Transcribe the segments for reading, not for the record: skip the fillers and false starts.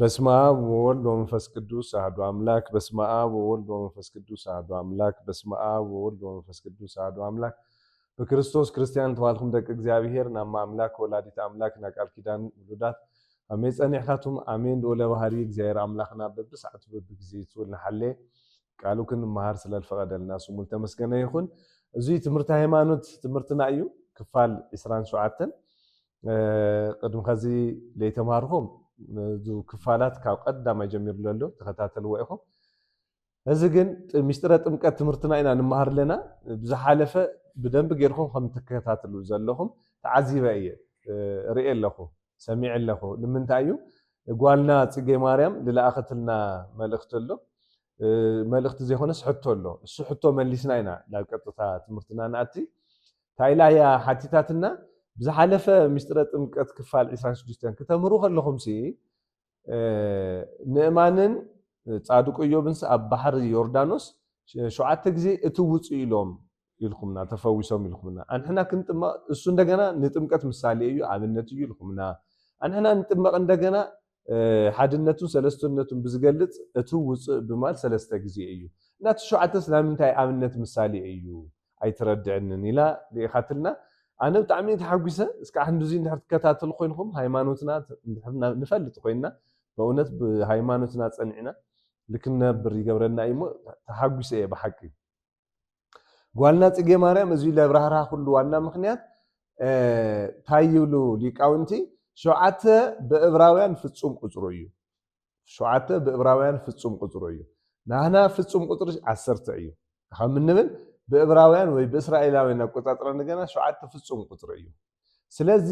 በስመ አብ ወወልድ ወመንፈስ ቅዱስ አሐዱ አምላክ። በስመ አብ ወወልድ ወመንፈስ ቅዱስ አሐዱ አምላክ። በስመ አብ ወወልድ ወመንፈስ ቅዱስ አሐዱ አምላክ። በክርስቶስ ክርስቲያን ተባልኩም ደቂ እግዚአብሔር ናማ አምላክ ወላዲት አምላክ ናቃል ኪዳን ውሉዳት አሜን ጸኒሕካቱም አሜን ዶለ ባህሪ እግዚአብሔር አምላክና በብሰዓቱ በብጊዜ ይጽውልና ሐሌ ቃሉ ክንመሃር ስለልፈቀደልና ስሙ ተመስገነ ይሁን። እዚ ትምህርቲ ሃይማኖት ትምህርትና እዩ ክፋል 27 ቅድም ከዚ ለይተማርኩም ዙ ክፋላት ካብ ቀዳማይ ጀሚሩ ዘሎ ተከታተልዎ ኢኹም። እዚ ግን ሚስጥረ ጥምቀት ትምህርትና ኢና ንመሃር ለና ብዝሓለፈ ብደንብ ጌርኩም ከም ተከታተሉ ዘለኹም ተዓዚበ እየ ርኢ ኣለኹ ሰሚዕ ኣለኹ። ንምንታይ እዩ ጓልና ፅጌ ማርያም ዝለኣኸትልና መልእኽቲ ኣሎ መልእኽቲ ዘይኮነስ ሕቶ ኣሎ እሱ ሕቶ መሊስና ኢና ናብ ቀጥታ ትምህርትና ንኣቲ ታይላያ ሓቲታትና ብዝሓለፈ ሚስጥረ ጥምቀት ክፋል 26 ከተምሩ ከለኹም ሲ ንእማንን ጻድቁ ኢዮብንስ ኣብ ባሕሪ ዮርዳኖስ 7 ግዜ እትውፁ ኢሎም ኢልኩምና ተፈዊሶም ኢልኩምና አንሕና ክንጥመቅ እሱ እንደገና ንጥምቀት ምሳሌ እዩ ኣብነት እዩ ኢልኩምና አንሕና ንጥመቅ እንደገና ሓድነቱን ሰለስተነቱን ብዝገልጽ እትውፁ ብማል 3 ግዜ እዩ ናት 7 ስለምንታይ ኣብነት ምሳሌ እዩ ኣይትረድዕንን ኢላ ሊኻትልና ኣነ ብጣዕሚ ተሓጒሰ እስካዕ ሕንዱዚ እንድሕር ትከታተሉ ኮይንኩም ሃይማኖትና ንፈልጥ ኮይንና በእውነት ብሃይማኖትና ፀኒዕና ልክነብር ይገብረና እሞ ተሓጒሰ እየ ብሓቂ። ጓልና ፅጌ ማርያም እዚ ለብራህራ ኩሉ ዋና ምክንያት እንታይ ይብሉ ሊቃውንቲ 7 ብዕብራውያን ፍጹም ቁፅሩ እዩ 7 ብዕብራውያን ፍጹም ቁፅሩ እዩ ናህና ፍጹም ቁፅሪ 10 እዩ ከም እንብል ብዕብራውያን ወይ ብእስራኤላውያን አቆጣጥረ እንደገና 7 ፍጹም ቁፅሪ እዩ። ስለዚ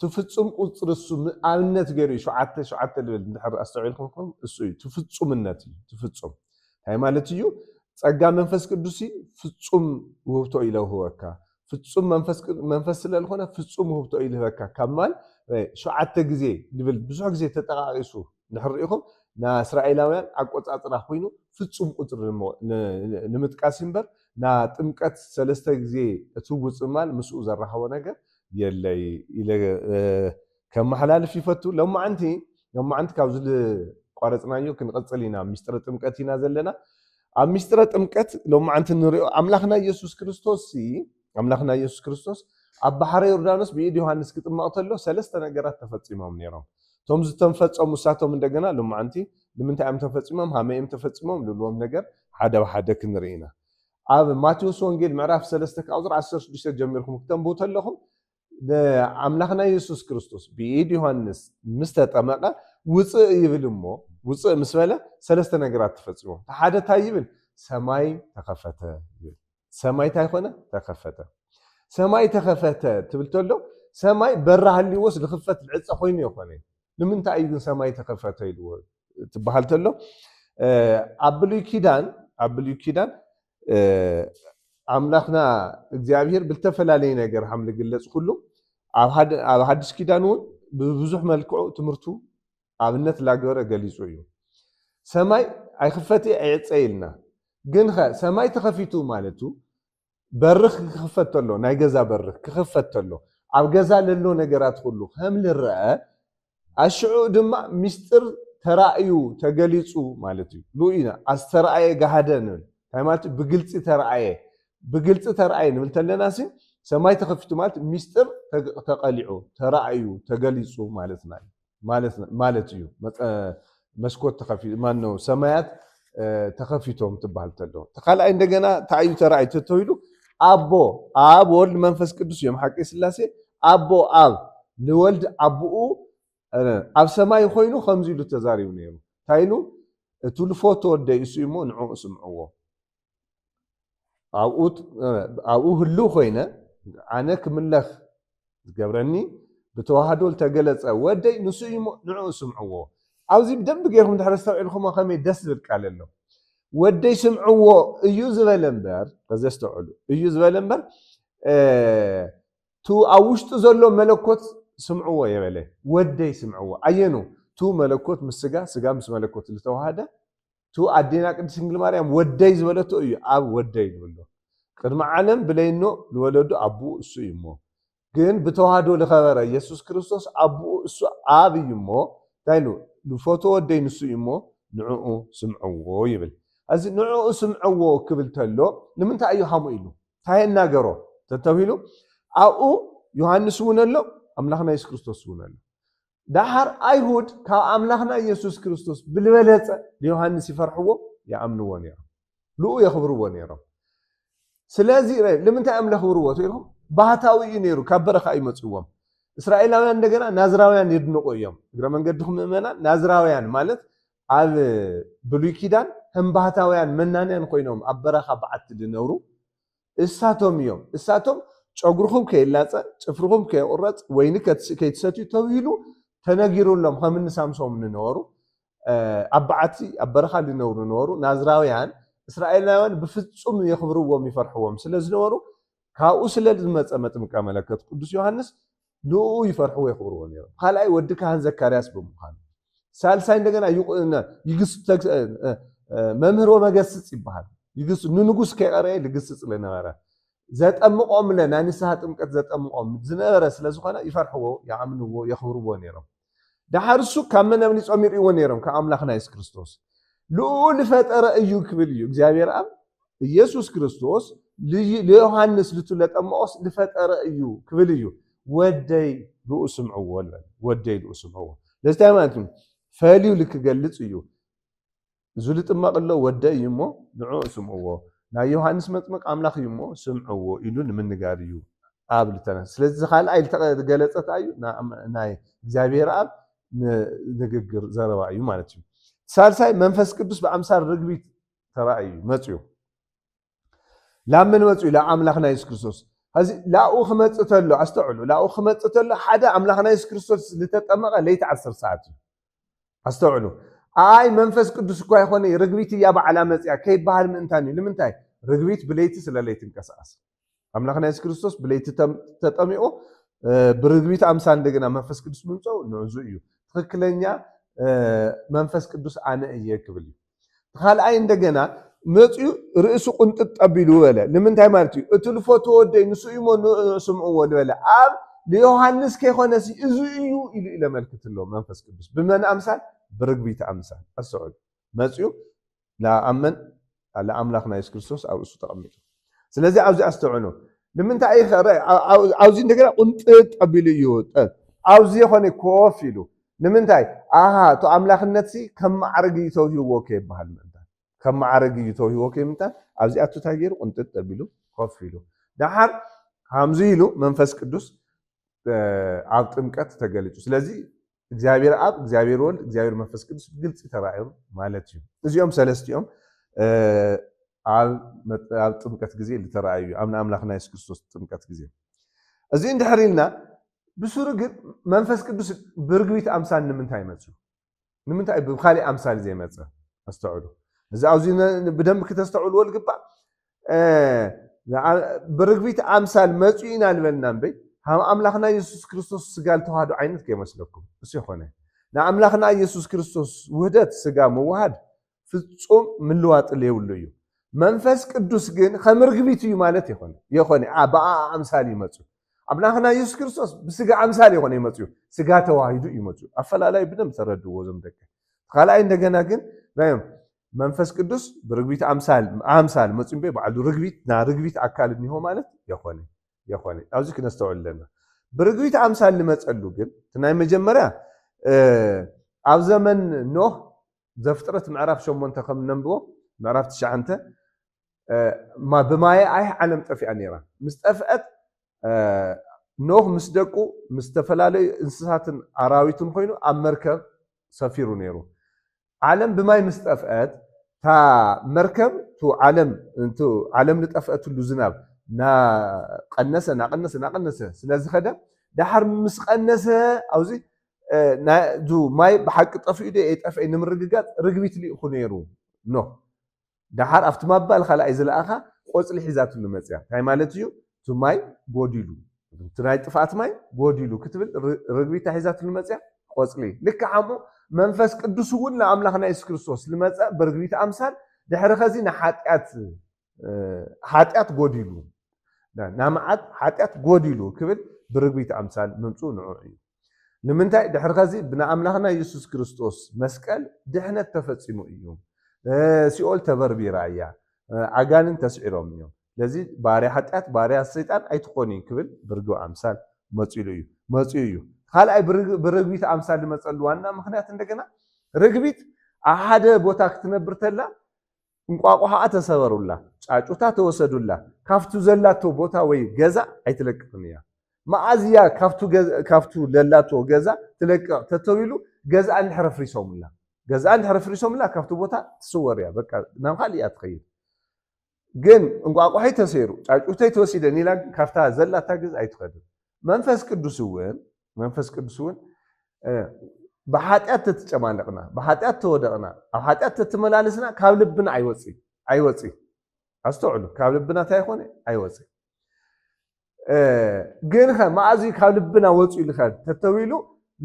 ትፍጹም ቁፅሪ እሱ ኣብነት ገይሩ 7 ልብል እንድሕር ኣስተውዒልኩም እሱ እዩ ትፍጹምነት እዩ ትፍጹም እንታይ ማለት እዩ ጸጋ መንፈስ ቅዱስ ፍጹም ውህብቶ ኢለውህወካ ፍጹም መንፈስ ስለልኾነ ፍጹም ውህብቶ ኢለውህወካ ከማል 7 ግዜ ልብል ብዙሕ ግዜ ተጠቃቂሱ ንሕርኢኹም ና እስራኤላውያን አቆጣጥራ ኮይኑ ፍጹም ቁፅሪ ንምጥቃስ እምበር ና ጥምቀት 3 ግዜ እትውፅ ማል ምስኡ ዘራኸቦ ነገር የለይ ኢለ ከመሓላልፍ ይፈቱ። ሎማዓንቲ ካብዚ ቋረፅናዮ ክንቀፅል ኢና ሚስጥረ ጥምቀት ኢና ዘለና። ኣብ ሚስጥረ ጥምቀት ሎማዓንቲ ንሪኦ ኣምላኽና ኢየሱስ ክርስቶስ ኣብ ባሕሪ ዮርዳኖስ ብኢድ ዮሃንስ ክጥመቕ ተሎ 3 ነገራት ተፈፂሞም ነይሮም። ቶም ዝተፈፀሙ ንሳቶም እንደገና ሎማዓንቲ ንምንታይ እዮም ተፈፂሞም ሃመይ እዮም ተፈፂሞም ልብልዎም ነገር ሓደ ብሓደ ክንርኢ ኢና። ኣብ ማቴዎስ ወንጌል ምዕራፍ 3 ቁጥሪ 16 ጀሚርኩም ክተንብቡ ተለኹም ኣምላኽና ኢየሱስ ክርስቶስ ብኢድ ዮሃንስ ምስ ተጠመቐ ውፅእ ይብል እሞ ውፅእ ምስ በለ 3 ነገራት ተፈፂሞም። ሓደ እንታይ ይብል ሰማይ ተኸፈተ ይብል ሰማይ እንታይ ኮነ ተኸፈተ ሰማይ ተኸፈተ ትብል ተሎ ሰማይ በራ ሃልይዎስ ዝኽፈት ዝዕፀ ኮይኑ ይኮነ ንምንታይ እዩ ግን ሰማይ ተኸፈተ ኢልዎ ትበሃል ተሎ ኣብ ብሉይ ኪዳን ኣምላኽና እግዚአብሔር ብልተፈላለየ ነገር ከም ዝግለጽ ኩሉ ኣብ ሓድሽ ኪዳን እውን ብብዙሕ መልክዑ ትምህርቱ ኣብነት ላገበረ ገሊጹ እዩ። ሰማይ ኣይክፈት ኣይዕፀ ኢልና ግን ሰማይ ተኸፊቱ ማለቱ በርኽ ክኽፈት ተሎ ናይ ገዛ በርኽ ክኽፈት ተሎ ኣብ ገዛ ለሎ ነገራት ኩሉ ከም ዝረአ ኣሽዑ ድማ ሚስጥር ተራእዩ ተገሊጹ ማለት እዩ። ሉኢና ኣስተራእየ ጋሃደ ንብል እንታይ ማለት ብግልፂ ተራእየ ንብል ተለና ሲ ሰማይ ተኸፊቱ ማለት ሚስጥር ተቀሊዑ ተራእዩ ተገሊጹ ማለት እዩ። መስኮት ተኸፊቱ ማነው ሰማያት ተኸፊቶም ትበሃል ተሎ ተኻልኣይ እንደገና ታዩ ተራእዩ ተተዊሉ ኣብ ወልድ መንፈስ ቅዱስ እዮም ሓቂ ስላሴ ኣቦ ኣብ ንወልድ ኣቦኡ ኣብ ሰማይ ኮይኑ ከምዚ ኢሉ ተዛሪቡ ነይሩ እንታይ ኢሉ እቲ ልፎቶ ወደይ እሱ እሞ ንዕኡ ስምዕዎ ኣብኡ ህልው ኮይነ ኣነ ክምለኽ ዝገብረኒ ብተዋህዶ ዝተገለፀ ወደይ ንሱ እሞ ንዕኡ ስምዕዎ። ኣብዚ ብደንብ ጌርኩም ድሕሪ ዝተውዒልኩም ከመይ ደስ ዝብል ቃል ኣሎ ወደይ ስምዕዎ እዩ ዝበለ እምበር ተዘስተውዕሉ እዩ ዝበለ እምበር ቱ ኣብ ውሽጡ ዘሎ መለኮት ስምዕዎ የበለ ወደይ ስምዕዎ ኣየኑ ቱ መለኮት ምስ ስጋ ምስ መለኮት ዝተዋሃደ ቱ ኣዴና ቅድስት ድንግል ማርያም ወደይ ዝበለቶ እዩ ኣብ ወደይ ዝብሎ ቅድሚ ዓለም ብለይኖ ዝወለዱ ኣቦኡ እሱ እዩ እሞ ግን ብተዋህዶ ዝኸበረ ኢየሱስ ክርስቶስ ኣቦኡ እሱ ኣብ እዩ እሞ تايلو لفوتو ودي نسو يمو نعو سمعو يبل أزي نعو سمعو كبل تلو لمن تا أيو حامو إلو تاي الناقرو تتوهيلو أو يوحنس ونلو أملاخنا يسوس كريستوس ونلو دحر أيهود كا أملاخنا يسوس كريستوس بالبلد ليوحنس يفرحوه يأمنوا ونيرا لو يخبروا ونيرا سلازي لمن تا أملاخ وروه تيلهم ባህታዊ ነይሩ ካብ በረኻ ይመጽዎም እስራኤላውያን እንደገና ናዝራውያን ይድንቁ እዮም እግረ መንገድኩም ምእመናን ናዝራውያን ማለት ኣብ ብሉይ ኪዳን ከም ባህታውያን መናንያን ኮይኖም ኣብ በረኻ በዓቲ ዝነብሩ እሳቶም እዮም እሳቶም ጨጉርኩም ከይላጸ ጭፍርኩም ከይቁረጽ ወይኒ ከይትሰትዩ ተባሂሉ ተነጊሩሎም ከም ንሳምሶም ዝነበሩ ኣብ በዓቲ ኣብ በረኻ ዝነብሩ ነበሩ ናዝራውያን እስራኤላውያን ብፍጹም የኽብርዎም ይፈርሕዎም ስለዝነበሩ ካኡ ስለል ዝመጸ መጥምቀ መለከት ቅዱስ ዮሐንስ ሉኡ ይፈርሕዎ ይኽብርዎ ነይሮም ካልኣይ ወዲ ካህን ዘካርያስ ብምዃኑ ሳልሳይ እንደገና ይግስ መምህር ወመገስጽ ይበሃል ይግስ ንንጉስ ከይቀረየ ልግስጽ ለነበረ ዘጠምቆም ለና ንስሐ ጥምቀት ዘጠምቆም ዝነበረ ስለዝኾነ ይፈርሕዎ ይኣምንዎ ይኽብርዎ ነይሮም ዳሓርሱ ካብ መነብሊ ጾሚርዎ ነይሮም ከኣምላኽና ኢየሱስ ክርስቶስ ሉኡ ልፈጠረ እዩ ክብል እዩ እግዚአብሔር ኣብ ኢየሱስ ክርስቶስ ليوحنس لتلطمقوس لفطر እዩ ክብል እዩ ወደይ ብኡ ስምዕዎ ልበል ወደይ ብኡ ስምዕዎ ለስታይ ማለት ፈሊው ልክገልጽ እዩ ዝልጥማቅሎ ወደይ እሞ ንዑ ስምዕዎ ናይ ዮሐንስ መጥምቅ አምላኽ እዩ እሞ ስምዕዎ ኢሉ ንምንጋር እዩ ኣብ ልተነስ ስለዚ ካልኣይ ልተገለጸት እዩ ናይ እግዚአብሔር ኣብ ንግግር ዘረባ እዩ ማለት እዩ ሳልሳይ መንፈስ ቅዱስ በአምሳል ርግቢት ተራእዩ መጽዩ لامن وصي لا أملاخنا يسوع كريستوس هذه لا أخمت تلو أستوعلو لا أخمت تلو حدا أملاخنا يسوع كريستوس لتتأمق ليت 10 ساعات أستوعلو أي منفس قدوس كوي خوني رغبيتي يابا علامة يا كيف بحال من تاني لمن تاي رغبيت بليت سلا ليت انكساس أملاخنا يسوع كريستوس بليت تتأمقو برغبيت أمسان دغنا منفس قدوس منصو نعزو እዩ ትክክለኛ መንፈስ ቅዱስ አነ እየክብል ተኻል አይ እንደገና መጽዩ ርእሱ ቁንጥጥ አቢሉ ወለ ለምንታይ ማለት እዩ እቱ ልፎቶ ወደይ ንሱ ይሞ ስምዑ ወለ ኣብ ለዮሐንስ ከይኾነስ እዚ እዩ ኢሉ ለመልክትሎ መንፈስ ቅዱስ በመን አምሳል በርግቢት አምሳል አሰዑ መጽዩ ለአመን ለአምላክና ኢየሱስ ክርስቶስ ኣብ እሱ ተቀምጡ ስለዚህ ኣብዚ አስተውዕኑ ለምንታይ ኣብዚ እንደገና ቁንጥጥ አቢሉ እዩ ኣብዚ ኾነ ኮፍ ኢሉ ለምንታይ አሃ ቶ አምላክነትሲ ከም ማዕረግ ይተውሂዎ ከይባሃል كم معرج يتوهي وكيمتا أبزي أتو تاجر قنت تبيلو خفيلو دحر همزيلو منفس قدوس عبد إمكات تجلجو سلازي እግዚአብሔር አብ እግዚአብሔር ወልድ እግዚአብሔር መንፈስ ቅዱስ ግልጽ ተራእዩ ማለት እዩ እዚኦም ሰለስተ እዮም ኣብ ጥምቀት ጊዜ ልተራእዩ አምና አምላክና ኢየሱስ ክርስቶስ ጥምቀት ጊዜ እዚ እንድሕሪልና ብሱሩ ግን መንፈስ ቅዱስ ብርግቢት አምሳል ንምንታይ መጽ ንምንታይ ብኻሊ አምሳል ዘይመጽ አስተውሉ እዚ አውዚ በደንብ ከተስተውሉ ወልግባ برغبيت أمثال مزوين البلنا بي هم أملاخنا يسوع كريستوس سجال تهادو عينت كمسلكم بس يخونه نا أملاخنا يسوع كريستوس وحدت سجال موحد في تصوم من لوات اللي يقولوا منفس قدوس جن خمرغبيت يمالت يخونه أبا أمثال يمزو أملاخنا يسوع كريستوس بسجال أمثال يخونه يمزو سجال تواهيدو يمزو أفلا لا يبدم تردو وزم دك خلا عند جنا جن نعم منفس قدوس برغبيت أمثال مصيم بي بعد رغبيت نا رغبيت أكال نيهو مالت يخواني أوزيك نستوعب لنا برغبيت أمثال لمصلو ግን تناي مجمريا ኣብ ዘመን ኖህ ዘፍጥረት ምዕራፍ 8 ከም ነንብቦ ምዕራፍ 9 ما بماي أي عالم طفئ نيرا مستفقت ኖህ ምስ ደቁ مستفላለዩ እንስሳትን አራዊትን ኮይኑ ኣብ መርከብ ሰፊሩ ነይሩ عالم بماي مستفقت تا مركب تو عالم لطفئت له زناب نا قنسه ስለዚህ خده دحر مس قنسه اوزي نا جو ماي بحق طفئ دي طفئ نمرغغات رغبيت لي خنيرو نو دحر افت مبال خلا ايزلاخا قصلي حزات لمصيا هاي مالتيو تو ماي بوديلو تراي طفات ماي بوديلو كتبل رغبيت حزات لمصيا قصلي لك عمو منفس قدوس ولنا أملاخنا يسوع كريستوس لماذا برغبيت أمثال دحر خزينا حاتيات غوديلو نامعات حاتيات غوديلو كبل برغبيت أمثال ممصو نوعي ንምንታይ ድሕሪ ከዚ ብና ኣምላኽና ኢየሱስ ክርስቶስ መስቀል ድሕነት ተፈፂሙ እዩ ሲኦል ተበርቢራ እያ ዓጋንን ተስዒሮም እዮም ለዚ ባርያ ሓጢኣት ባርያ ሰይጣን ኣይትኾኒ ክብል ብርግብ ኣምሳል መፂኡ እዩ ካልኣይ ብርግቢት ኣምሳል ዝመፀሉ ዋና ምክንያት እንደገና ርግቢት ኣብ ሓደ ቦታ ክትነብር ተላ እንቋቑሓ ተሰበሩላ ጫጩታ ተወሰዱላ ካፍቱ ዘላቶ ቦታ ወይ ገዛ ኣይትለቅቕን እያ መዓዝያ ካፍቱ ለላቶ ገዛ ትለቅቕ ተተዊሉ ገዛ እንድሕር ፍሪሶምላ ካፍቱ ቦታ ትስወር እያ በቃ ናብ ካልእ እያ ትኸይድ ግን እንቋቑሐይ ተሰይሩ ጫጩተይ ተወሲደን ኢላ ካፍታ ዘላታ ገዛ ኣይትኸድን መንፈስ ቅዱስ እውን ብሓጢኣት ተጨማለቕና ብሓጢኣት ተወደቕና ኣብ ሓጢኣት ተመላለስና ካብ ልብና ኣይወፂ ኣስተውዕሉ ካብ ልብና እንታይ ይኾነ ኣይወፂ ግን መዓዝዩ ካብ ልብና ወፂኡ ኢልካ ተተዊሉ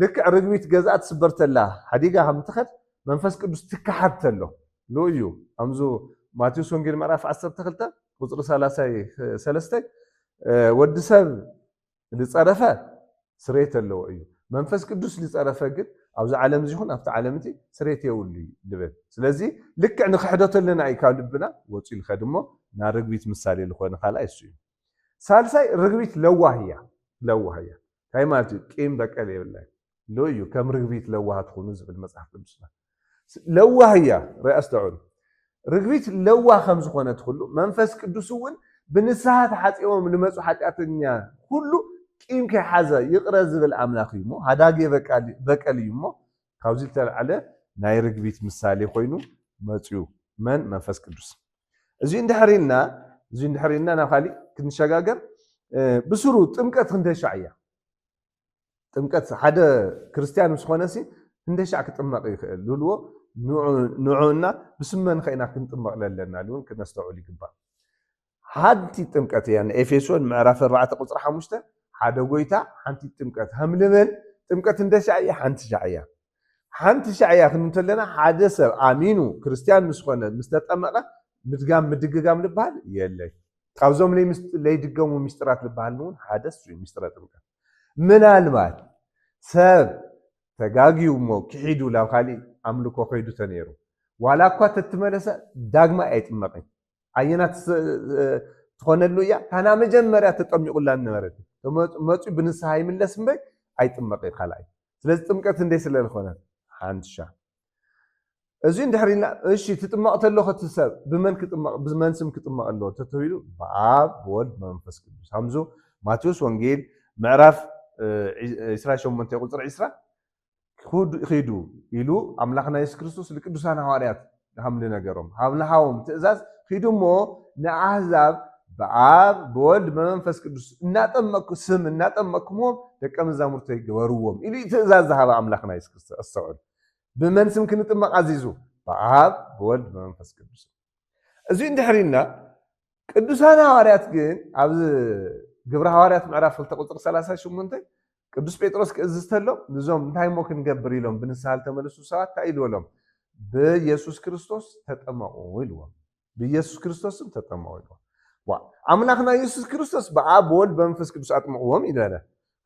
ልክዕ ርግቢት ገዛ ትስበር ተላ ሓዲጋ ከም ትኸድ መንፈስ ቅዱስ ትከሓድ ተሎ እዩ ኣምዙ ማቴዎስ ወንጌል ምዕራፍ 12 ቁፅሪ 33 ወዲ ሰብ ዝፀረፈ ስሬት ኣለዎ እዩ መንፈስ ቅዱስ ዝፀረፈ ግን ኣብዚ ዓለም እዚ ይኹን ኣብቲ ዓለም እቲ ስሬት የብሉ ልብል ስለዚ ልክዕ ንክሕደቶ ኣለና እዩ ካብ ልብና ወፂኡ ልኸድ እሞ ናብ ርግቢት ምሳሌ ዝኾነ ካልኣይ እሱ እዩ ሳልሳይ ርግቢት ለዋህ እያ እንታይ ማለት እዩ ቂም በቀል የብላ እዩ ከም ርግቢት ለዋህ ትኹኑ ዝብል መፅሓፍ ቅዱስና ለዋህ እያ ርያ ኣስተውዕሉ ርግቢት ለዋህ ከም ዝኾነት ኩሉ መንፈስ ቅዱስ እውን ብንስሓ ተሓፂቦም ንመፁ ሓጢኣተኛ ኩሉ ቂም ከይሓዘ ይቕረ ዝብል ኣምላኽ እዩ እሞ ሃዳጌ በቀል እዩ እሞ ካብዚ ዝተልዓለ ናይ ርግቢት ምሳሌ ኮይኑ መፅኡ መን መንፈስ ቅዱስ እዚ እንድሕሪልና ናብ ካሊእ ክንሸጋገር ብስሩ ጥምቀት ክንደሻዕ እያ ጥምቀት ሓደ ክርስቲያን ምስ ኮነሲ ክንደሻዕ ክጥመቕ ይኽእል ዝብልዎ ንዑና ብስመን ኸይና ክንጥመቕ ለለና እውን ክነስተውዕል ይግባእ ሓንቲ ጥምቀት እያ ንኤፌሶን ምዕራፍ 4 ቁፅሪ 5 ሓደ ጎይታ ሓንቲ ጥምቀት ሃምልመን ጥምቀት እንደሻዕ እያ ሓንቲ ሻዕ እያ ክንብል ከለና ሓደ ሰብ ኣሚኑ ክርስቲያን ምስ ኮነ ምስ ተጠመቐ ምድግጋም ልበሃል የለን ካብዞም ለይድገሙ ሚስጥራት ልበሃል እውን ሓደ እሱ እዩ ሚስጥረ ጥምቀት ምናልባት ሰብ ተጋጊዩ እሞ ክሒዱ ላብ ካሊእ ኣምልኮ ከይዱ ተነይሩ ዋላ እኳ ተትመለሰ ዳግማ ኣይጥመቕን ኣየናት ትኾነሉ እያ ታና መጀመርያ ተጠሚቑላ ነበረት መፅኡ ብንስሓ ይምለስ እምበይ ኣይጥመቕን ካልኣይ ስለዚ ጥምቀት እንደይ ስለ ዝኾነ ሓንሻ እዚ እንድሕሪና እሺ ትጥመቕ ተለኹ ትሰብ ብመን ስም ክጥመቕ ኣለዎ ተተባሂሉ ብኣብ ብወልድ መንፈስ ቅዱስ ከምዙ ማቴዎስ ወንጌል ምዕራፍ 28 ቁፅሪ 20 ኺዱ ኢሉ ኣምላኽና ኢየሱስ ክርስቶስ ንቅዱሳን ሐዋርያት ሃምሊ ነገሮም ሃብልሃዎም ትእዛዝ ኺዱ እሞ ንኣሕዛብ ብኣብ ብወልድ በመንፈስ ቅዱስ እናጠመቅኩሞም ደቀ መዛሙርተ ይግበርዎም ኢሉ ትእዛዝ ዝሃበ ኣምላኽና ኢየሱስ ክርስቶስ ኣስተውዕሉ ብመን ስም ክንጥመቕ ኣዚዙ ብኣብ ብወልድ በመንፈስ ቅዱስ እዚ እንድሕሪና ቅዱሳን ሐዋርያት ግን ኣብዚ ግብረ ሐዋርያት ምዕራፍ 2 ቁፅሪ 38 ቅዱስ ጴጥሮስ ክእዝዝ ተሎ ንዞም እንታይ ሞ ክንገብር ኢሎም ብንስሓ ተመለሱ ሰባት እንታይ ኢልዎም ብኢየሱስ ክርስቶስ ተጠመቑ ኢልዎም ብኢየሱስ ክርስቶስም ተጠመቑ ኢልዎም ኣምላኽና ኢየሱስ ክርስቶስ ብኣብ ብወልድ በመንፈስ ቅዱስ ኣጥምቕዎም ኢልበለ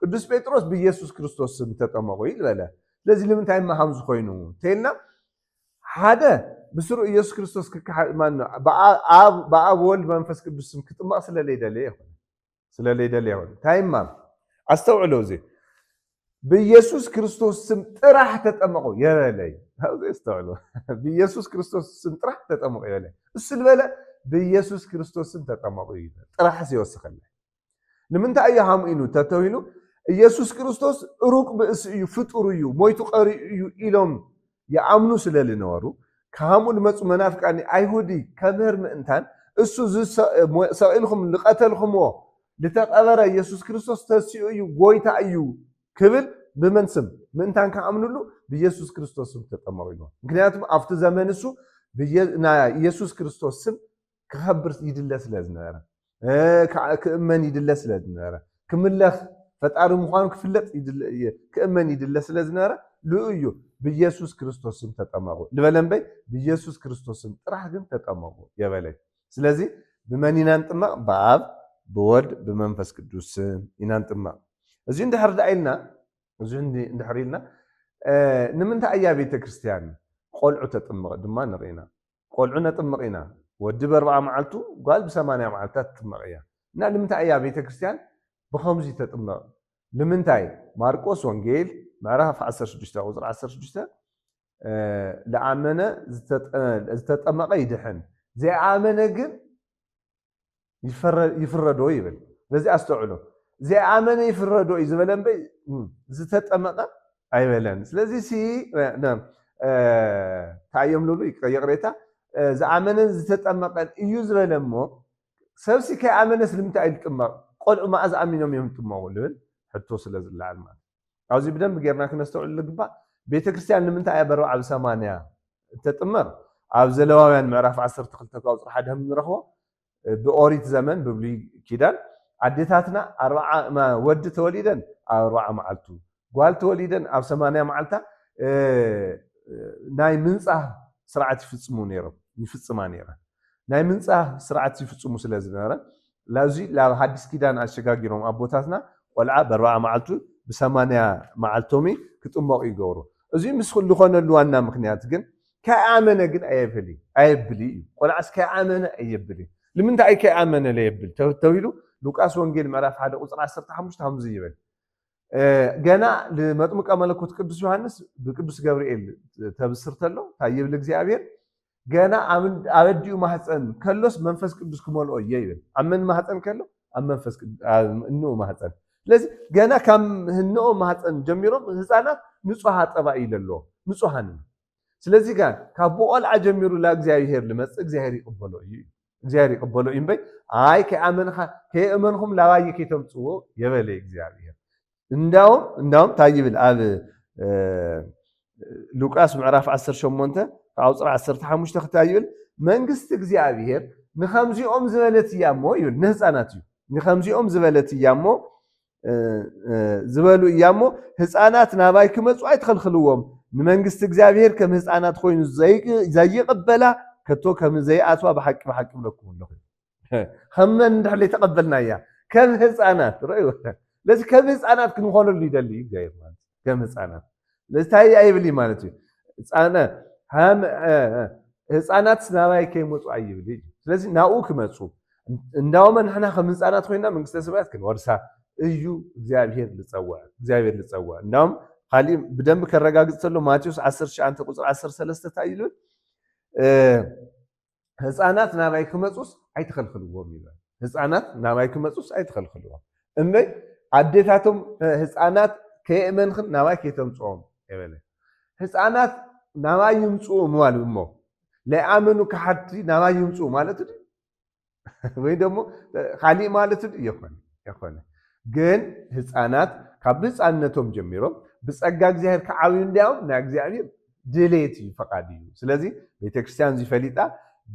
ቅዱስ ጴጥሮስ ብኢየሱስ ክርስቶስ ስም ተጠመቑ ኢልበለ ስለዚ ንምንታይ ማሃም ዝኾይኑ እንተኢልና ሓደ ብስሩ ኢየሱስ ክርስቶስ ብኣብ ወልድ በመንፈስ ቅዱስ ስም ክጥመቕ ስለለይደለየ ይኹን እንታይ ማም ኣስተውዕሎ እዚ ብኢየሱስ ክርስቶስ ስም ጥራሕ ተጠመቑ የበለይ ኣስተውዕሎ ብኢየሱስ ክርስቶስ ስም ጥራሕ ተጠመቑ የበለይ እሱ ዝበለ ብኢየሱስ ክርስቶስ ስም ተጠመቑ ይበል ጥራሕ ሲወስኸለ ንምንታይ እዩ ሃሙ ኢሉ ተተዊሉ ኢየሱስ ክርስቶስ ሩቅ ብእሲ እዩ ፍጡር እዩ ሞይቱ ቀሪኡ እዩ ኢሎም ይኣምኑ ስለዝነበሩ ካምኡ ልመፁ መናፍቃኒ ኣይሁዲ ከምህር ምእንታን እሱ ሰቂልኩም ዝቀተልኩምዎ ዝተቐበረ ኢየሱስ ክርስቶስ ተሲኡ እዩ ጎይታ እዩ ክብል ብመን ስም ምእንታን ከኣምንሉ ብኢየሱስ ክርስቶስ ስም ተጠመቑ ኢሉ ምክንያቱም ኣብቲ ዘመን እሱ ኢየሱስ ክርስቶስ ስም ክኸብር ይድለ ስለዝነበረ ክእመን ይድለ ስለዝነበረ ክምለኽ ፈጣሪ ምዃኑ ክፍለጥ ክእመን ይድለ ስለዝነበረ ልእዩ ብኢየሱስ ክርስቶስ ስም ተጠመቑ ልበለ እምበይ ብኢየሱስ ክርስቶስ ስም ጥራሕ ግን ተጠመቑ የበለይ ስለዚ ብመን ኢና ንጥመቕ ብኣብ ብወልድ ብመንፈስ ቅዱስ ኢና ንጥመቕ እዚ እንድሕር ዳ ኢልና زين نحريلنا نمنت أيام بيت كريستيان قلعو تطمق دما نرينا قلعو نطمقينا ودي ب4 معلتو قال ب8 معلتات تطمقيا نا نمنت أيام بيت كريستيان بخمسي تطمق لمنتاي ماركوس وانجيل معرف 16 وزر 16 لعمنا زتطمق يدحن زي عمنا جن يفردو يبل لذي أستوعلو زي عمنا يفردو يزبلن بي زتطمق أيبلن ስለዚህ ሲ ታየም ሉሉ ይቀየቅሬታ ዝኣመነን ዝተጠመቀን እዩ ዝበለሞ ሰብሲ ከኣመነስ ልምንታይ ይጥመቕ ቆልዑ ማእዝ ኣሚኖም እዮም ይጥመቑ ልብል ሕቶ ስለ ዝለዓል ማለት ኣብዚ ብደንብ ጌርና ክነስተውዕሉ ልግባእ ቤተክርስትያን ንምንታይ እያ ብ4 ብ8 ተጥመቕ ኣብ ዘለዋውያን ምዕራፍ 12 ካብ ቁፅሪ 1 ንረኽቦ ብኦሪት ዘመን ብብሉይ ኪዳን ኣዴታትና 40 ወዲ ተወሊደን ኣብ 40 መዓልቱ ጓል ተወሊደን ኣብ 80 መዓልታ ናይ ምንጻህ ስርዓት ይፍጽሙ ነይሮም ይፍጽማ ነይረን ናይ ምንጻህ ስርዓት ይፍጽሙ ስለ ዝነበረ ላዚ ላብ ሓዲስ ኪዳን ኣሸጋጊሮም ኣቦታትና ቆልዓ ብ40 መዓልቱ ብ80 መዓልቶሚ ክጥመቑ ይገብሩ እዚ ምስ ኩሉ ዝኾነሉ ዋና ምክንያት ግን ከኣመነ ግን ኣይብሊ እዩ ቆልዓስ ከኣመነ ኣይብል ንምንታይ ከኣመነ ለይብል ተባሂሉ ሉቃስ ወንጌል ምዕራፍ 1 ቁፅሪ 15 ከምዚ ይብል ገና ለመጥምቀ መለኮት ቅዱስ ዮሐንስ በቅዱስ ገብርኤል ተብስር ተሎ ታይብል እግዚአብሔር ገና አበዲው ማህፀን ከሎስ መንፈስ ቅዱስ ክሞልኦ ይብል አመን ማህፀን ከሎ አመንፈስ እንኖ ማህፀን ስለዚህ ገና ከም ህኖ ማህፀን ጀሚሮም ህፃናት ንጹህ አጠባ ይለሎ ንጹሃን ስለዚህ ጋር ካብቆልዓ ጀሚሩ ለእግዚአብሔር ለመጽ እግዚአብሔር ይቀበሎ ይምበይ አይ ከአመንኹም ላባይ ከተምጽዎ የበለ እግዚአብሔር እንዳውም ታይብል ኣብ ሉቃስ ምዕራፍ 18 ቁፅሪ 15 ክታይብል መንግስት እግዚአብሔር ንኸምዚኦም ዝበለት እያሞ ይብል ንህፃናት እዩ ንኸምዚኦም ዝበለት እያሞ ዝበሉ እያሞ ህፃናት ናባይ ክመጹ ኣይትኸልኽልዎም ንመንግስት እግዚአብሔር ከም ህፃናት ኮይኑ ዘይቅበላ ከቶ ከም ዘይኣትዋ ብሓቂ ብለኩም ኣለኹ ከመን እንድሕር ተቀበልና እያ ከም ህፃናት ርእዩ ለዚ ከም ህፃናት ክንኾነሉ ይደሊ እግዚአብሔር ማለት ከም ህፃናት ለታይ ኣይብል ማለት እዩ ህፃናት ናባይ ከይመጹ ኣይብል ስለዚህ ናኡ ክመጹ እንዳውም ንሕና ከም ህፃናት ኮይና መንግስተ ሰማያት ክንወርሳ እዩ እግዚአብሔር ልፀዋዕ እንዳውም ካሊ ብደንብ ከረጋግጽ ተሎ ማቴዎስ 19 ቁጥሪ 13 ታይሉ ህፃናት ናባይ ክመጹስ ኣይትኸልኽልዎም ይብል ህፃናት ናባይ ክመጹስ ኣይትኸልኽልዎም እመይ አዴታቶም ህፃናት ከየመንኽን ናባይ ከተምጽኦም ይበለ ህፃናት ናባይ ይምጽኡ ማለት እሞ ለአመኑ ከሐቲ ናባይ ይምጽኡ ማለት ወይ ደግሞ ካሊ ማለት ይኾነ ግን ህፃናት ካብ ህፃንነቶም ጀሚሮም ብጸጋ እግዚአብሔር ከዓብዩ እንዲያው ና እግዚአብሔር ድሌት ፈቃድ እዩ ስለዚህ ቤተክርስቲያን ዝፈሊጣ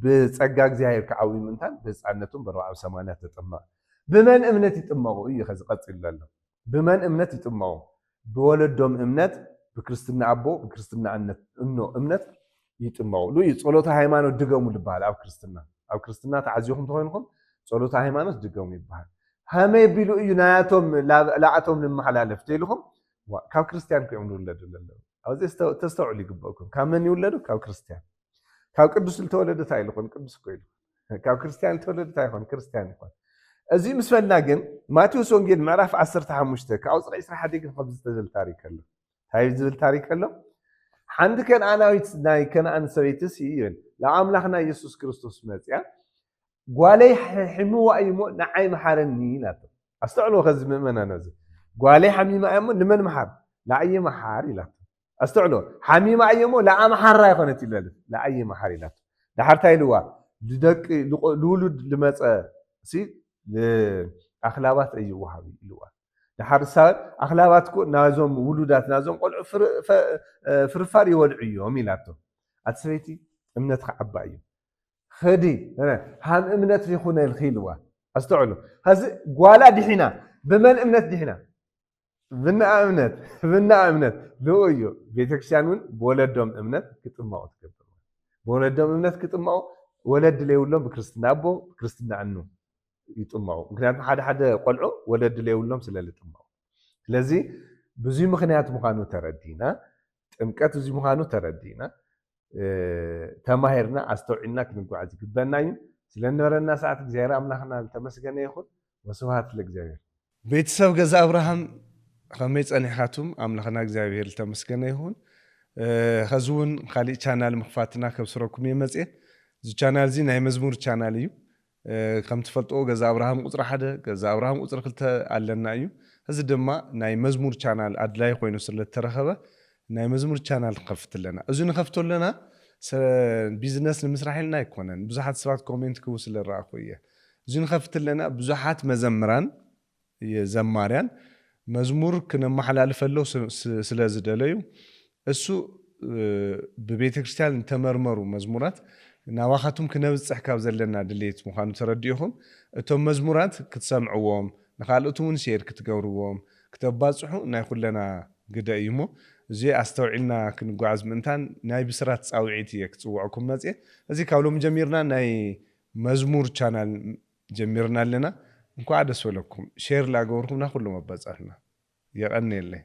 ብጸጋ እግዚአብሔር ከዓብዩ ምንታን በህፃንነቶም በ40 ተጠመቀ بمن امنت يطمقوا يخز قصيل الله بمن امنت يطمقوا بولدهم امنت بكريستنا ابو بكريستنا انه امنت يطمقوا لو يصلوت ሃይማኖት ድገሙ ልባል ኣብ ክርስትና ተዓዚኹም ተኮይንኩም ጸሎት ሃይማኖት ድገሙ ይባል ሃመይ ቢሉ እዩ ናያቶም ላዓቶም ንምሓላለፍ ተይልኩም ካብ ክርስቲያን ኮይም ይውለዱ ለለው ኣብዚ ተስተውዕሉ ይግበኩም ካብ መን ይውለዱ ካብ ክርስቲያን ካብ ቅዱስ ተወለደ ታይልኩም ቅዱስ ኮይኑ ካብ ክርስቲያን ተወለደ ታይሆን ክርስቲያን ይኮን እዚ ምስፈልና ግን ማቴዎስ ወንጌል ምዕራፍ 15 ከቁፅሪ 21 ግን ከም ዝተዘል ታሪክ ኣሎ ታይ ዝብል ታሪክ ኣሎ ሓንቲ ከነዓናዊት ናይ ከነዓን ሰበይትስ ይብል ለኣምላኽና ኢየሱስ ክርስቶስ መጽያ ጓለይ ሕሚዋ እሞ ንዓይ መሓረኒ ኢላቶ ኣስተውዕልዎ ከዚ ምእመናን እዚ ጓለይ ሓሚማ እሞ ንመን መሓር ለኣየ መሓር ኢላቶ ኣስተውዕልዎ ሓሚማ እሞ ለኣ መሓራ ይኮነት ይለል ለኣየ መሓር ኢላቶ ዳሓር ታይልዋ ልደቂ ልውሉድ ልመፀ ሲ ለአኽላባት እይዋሃብ ይልዋ ዳሓር ሳብ አኽላባት ኮ ናዞም ውሉዳት ናዞም ቆልዑ ፍርፋር ይወልዑ እዮም ኢላቶ ኣትሰበይቲ እምነት ከዓባ እዩ ኸዲ ሃም እምነት ይኹነ ልኺልዋ ኣስተውዕሉ ሀዚ ጓላ ድሒና ብመን እምነት ድሒና ብና እምነት ልኡ እዩ ቤተክርስቲያን እውን ብወለዶም እምነት ክጥመቑ ትገብር ብወለዶም እምነት ክጥመቑ ወለድ ለይብሎም ብክርስትና ኣቦ ብክርስትና ኣኑ ይጥመቑ ምክንያቱም ሓደ ቆልዑ ወለድ ለይብሎም ስለልጥመቑ ስለዚ بزي مخنيات مخانو تردينا ጥምቀት እዚ ምዃኑ ተረዲና ተማሂርና አስተውዒልና ክንጓዓዝ ይግበና እዩ ስለነበረና ሰዓት እግዚአብሔር አምላኽና ተመስገነ ይኹን ወስብሐት ለእግዚአብሔር ቤተሰብ ገዛ አብርሃም ከመይ ፀኒሕካቱም አምላኽና እግዚአብሔር ተመስገነ ይኹን ከዚ እውን ካሊእ ቻናል ምኽፋትና ከብስረኩም እየ መፅአ እዚ ቻናል እዚ ናይ መዝሙር ቻናል እዩ ከም ትፈልጥዎ ገዛ አብርሃም ቁፅሪ 1 ገዛ አብርሃም ቁፅሪ 2 ኣለና እዩ እዚ ድማ ናይ መዝሙር ቻናል አድላይ ኮይኑ ስለተረኸበ ናይ መዝሙር ቻናል ከፍት ለና እዚ ንከፍቶ ለና ቢዝነስ ንምስራሕ ኢልና ኣይኮነን ብዙሓት ሰባት ኮሜንት ክቡ ስለረኣኹ እየ እዚ ንከፍት ለና ብዙሓት መዘምራን ዘማርያን መዝሙር ክነመሓላልፈለው ስለ ዝደለዩ እሱ ብቤተ ክርስቲያን ተመርመሩ መዝሙራት ናባኻቱም ክነብፅሕ ካብ ዘለና ድሌት ምዃኑ ተረዲእኹም እቶም መዝሙራት ክትሰምዕዎም ንኻልኦት እውን ሼር ክትገብርዎም ክተባፅሑ ናይ ኩለና ግደ እዩ እሞ እዚ አስተውዒልና ክንጓዓዝ ምእንታን ናይ ብስራት ፃውዒት እየ ክፅውዐኩም መፅአ እዚ ካብ ሎሚ ጀሚርና ናይ መዝሙር ቻናል ጀሚርና ኣለና እንኳዕ ደስ በለኩም ሼር ላገበርኩም ና ኩሎም ኣባፃሕና የቐኒየለይ